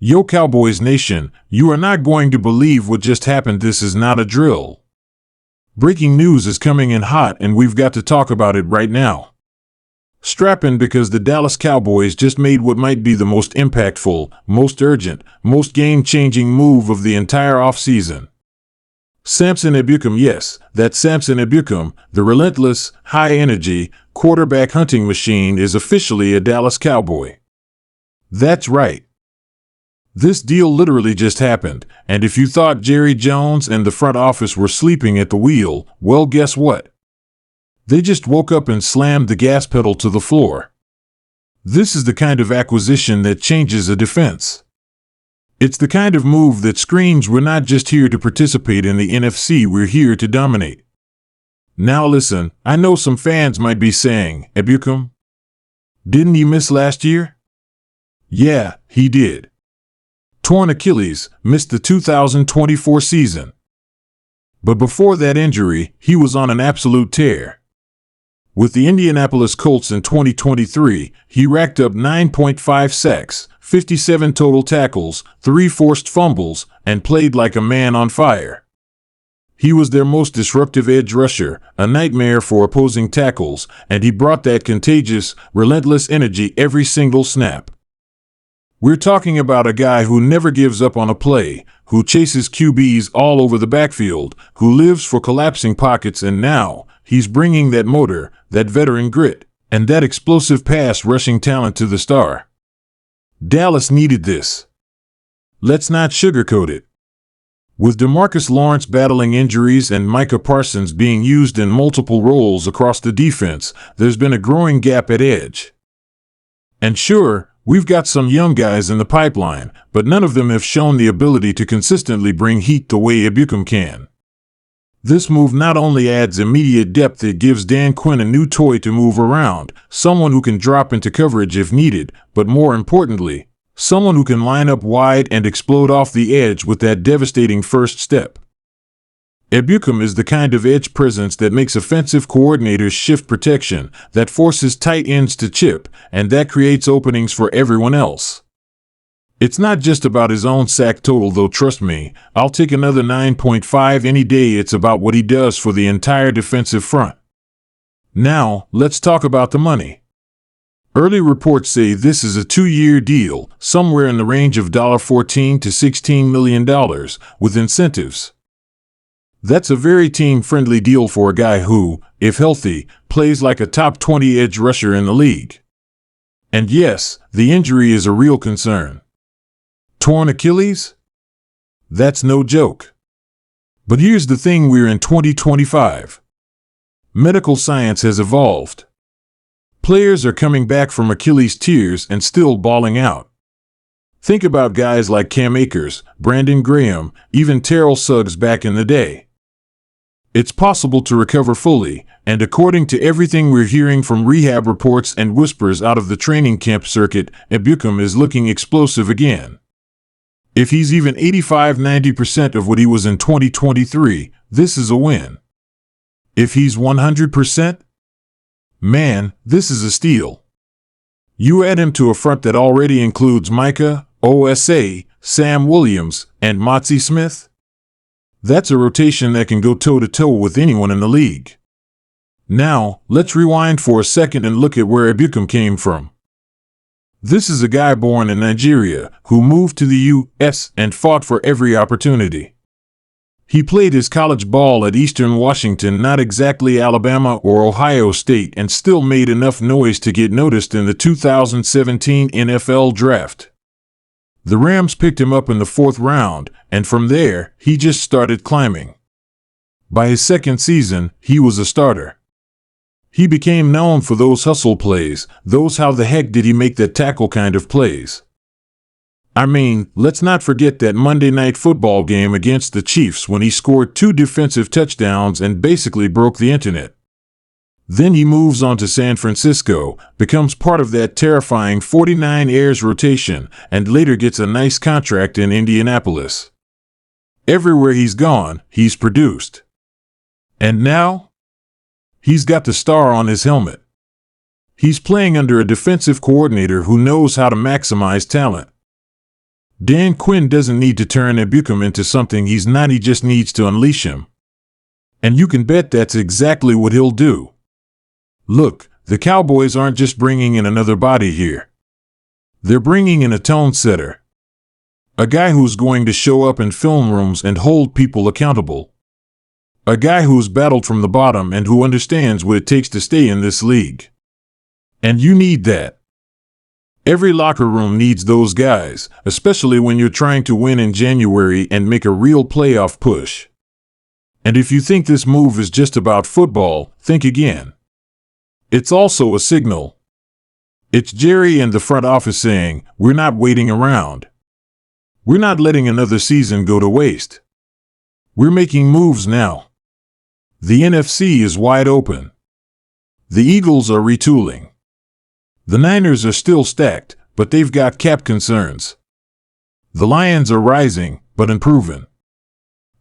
Yo Cowboys Nation, you are not going to believe what just happened. This is not a drill. Breaking news is coming in hot and we've got to talk about it right now. Strap in because the Dallas Cowboys just made what might be the most impactful, most urgent, most game-changing move of the entire offseason. Samson Ebukam, yes, that's Samson Ebukam, the relentless, high-energy, quarterback hunting machine is officially a Dallas Cowboy. That's right. This deal literally just happened, and if you thought Jerry Jones and the front office were sleeping at the wheel, well, guess what? They just woke up and slammed the gas pedal to the floor. This is the kind of acquisition that changes a defense. It's the kind of move that screams we're not just here to participate in the NFC, we're here to dominate. Now listen, I know some fans might be saying, Ebukam? Didn't he miss last year? Yeah, he did. Torn Achilles, missed the 2024 season. But before that injury, he was on an absolute tear. With the Indianapolis Colts in 2023, he racked up 9.5 sacks, 57 total tackles, 3 forced fumbles, and played like a man on fire. He was their most disruptive edge rusher, a nightmare for opposing tackles, and he brought that contagious, relentless energy every single snap. We're talking about a guy who never gives up on a play, who chases QBs all over the backfield, who lives for collapsing pockets, and now he's bringing that motor, that veteran grit, and that explosive pass-rushing talent to the star. Dallas needed this. Let's not sugarcoat it. With DeMarcus Lawrence battling injuries and Micah Parsons being used in multiple roles across the defense, there's been a growing gap at edge. And sure, we've got some young guys in the pipeline, but none of them have shown the ability to consistently bring heat the way Ebukam can. This move not only adds immediate depth, it gives Dan Quinn a new toy to move around, someone who can drop into coverage if needed, but more importantly, someone who can line up wide and explode off the edge with that devastating first step. Ebukam is the kind of edge presence that makes offensive coordinators shift protection, that forces tight ends to chip, and that creates openings for everyone else. It's not just about his own sack total, though, trust me, I'll take another 9.5 any day. It's about what he does for the entire defensive front. Now, let's talk about the money. Early reports say this is a 2-year deal, somewhere in the range of $14 to $16 million, with incentives. That's a very team-friendly deal for a guy who, if healthy, plays like a top 20 edge rusher in the league. And yes, the injury is a real concern. Torn Achilles? That's no joke. But here's the thing, we're in 2025. Medical science has evolved. Players are coming back from Achilles tears and still balling out. Think about guys like Cam Akers, Brandon Graham, even Terrell Suggs back in the day. It's possible to recover fully, and according to everything we're hearing from rehab reports and whispers out of the training camp circuit, Ebukam is looking explosive again. If he's even 85-90% of what he was in 2023, this is a win. If he's 100%? Man, this is a steal. You add him to a front that already includes Micah, OSA, Sam Williams, and Motzie Smith? That's a rotation that can go toe-to-toe with anyone in the league. Now, let's rewind for a second and look at where Ebukam came from. This is a guy born in Nigeria who moved to the U.S. and fought for every opportunity. He played his college ball at Eastern Washington, not exactly Alabama or Ohio State, and still made enough noise to get noticed in the 2017 NFL Draft. The Rams picked him up in the 4th round, and from there, he just started climbing. By his second season, he was a starter. He became known for those hustle plays, those how the heck did he make that tackle kind of plays. I mean, let's not forget that Monday Night Football game against the Chiefs when he scored 2 defensive touchdowns and basically broke the internet. Then he moves on to San Francisco, becomes part of that terrifying 49ers rotation, and later gets a nice contract in Indianapolis. Everywhere he's gone, he's produced. And now? He's got the star on his helmet. He's playing under a defensive coordinator who knows how to maximize talent. Dan Quinn doesn't need to turn Ebukam into something he's not, he just needs to unleash him. And you can bet that's exactly what he'll do. Look, the Cowboys aren't just bringing in another body here. They're bringing in a tone setter. A guy who's going to show up in film rooms and hold people accountable. A guy who's battled from the bottom and who understands what it takes to stay in this league. And you need that. Every locker room needs those guys, especially when you're trying to win in January and make a real playoff push. And if you think this move is just about football, think again. It's also a signal. It's Jerry and the front office saying, we're not waiting around. We're not letting another season go to waste. We're making moves now. The NFC is wide open. The Eagles are retooling. The Niners are still stacked, but they've got cap concerns. The Lions are rising, but improving.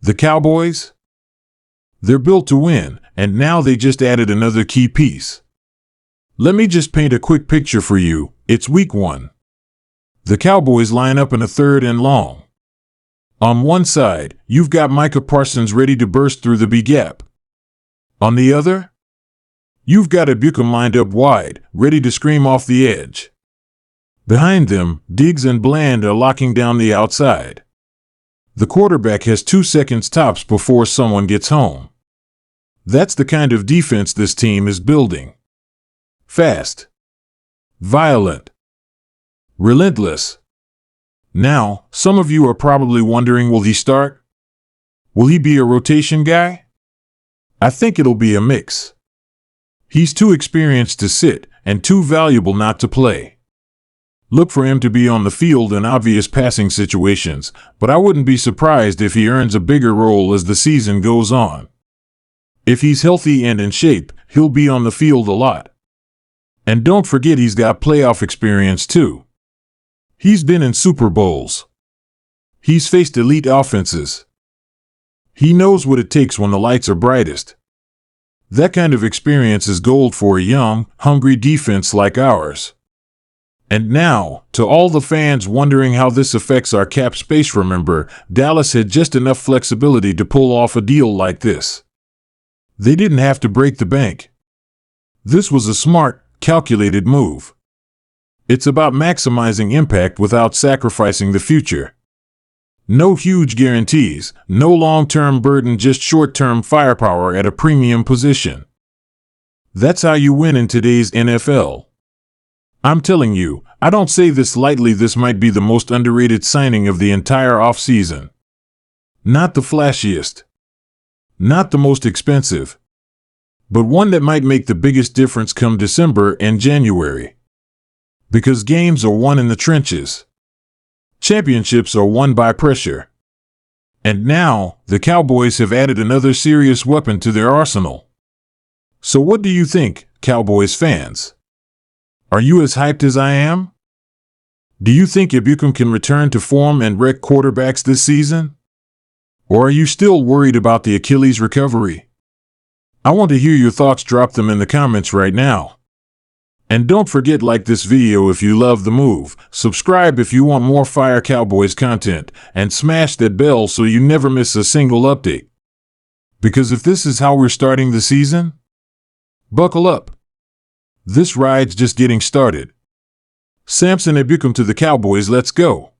The Cowboys? They're built to win, and now they just added another key piece. Let me just paint a quick picture for you. It's week 1. The Cowboys line up in a 3rd and long. On one side, you've got Micah Parsons ready to burst through the B gap. On the other, you've got Ebukam lined up wide, ready to scream off the edge. Behind them, Diggs and Bland are locking down the outside. The quarterback has 2 seconds tops before someone gets home. That's the kind of defense this team is building. Fast. Violent. Relentless. Now, some of you are probably wondering, will he start? Will he be a rotation guy? I think it'll be a mix. He's too experienced to sit and too valuable not to play. Look for him to be on the field in obvious passing situations, but I wouldn't be surprised if he earns a bigger role as the season goes on. If he's healthy and in shape, he'll be on the field a lot. And don't forget he's got playoff experience too. He's been in Super Bowls. He's faced elite offenses. He knows what it takes when the lights are brightest. That kind of experience is gold for a young, hungry defense like ours. And now, to all the fans wondering how this affects our cap space, remember, Dallas had just enough flexibility to pull off a deal like this. They didn't have to break the bank. This was a smart, calculated move. It's about maximizing impact without sacrificing the future. No huge guarantees, no long-term burden, just short-term firepower at a premium position. That's how you win in today's NFL. I'm telling you, I don't say this lightly, this might be the most underrated signing of the entire offseason. Not the flashiest. Not the most expensive. But one that might make the biggest difference come December and January. Because games are won in the trenches. Championships are won by pressure. And now, the Cowboys have added another serious weapon to their arsenal. So what do you think, Cowboys fans? Are you as hyped as I am? Do you think Ebukam can return to form and wreck quarterbacks this season? Or are you still worried about the Achilles recovery? I want to hear your thoughts, drop them in the comments right now. And don't forget, like this video if you love the move, subscribe if you want more Fire Cowboys content, and smash that bell so you never miss a single update. Because if this is how we're starting the season, buckle up. This ride's just getting started. Samson Ebukam to the Cowboys, let's go.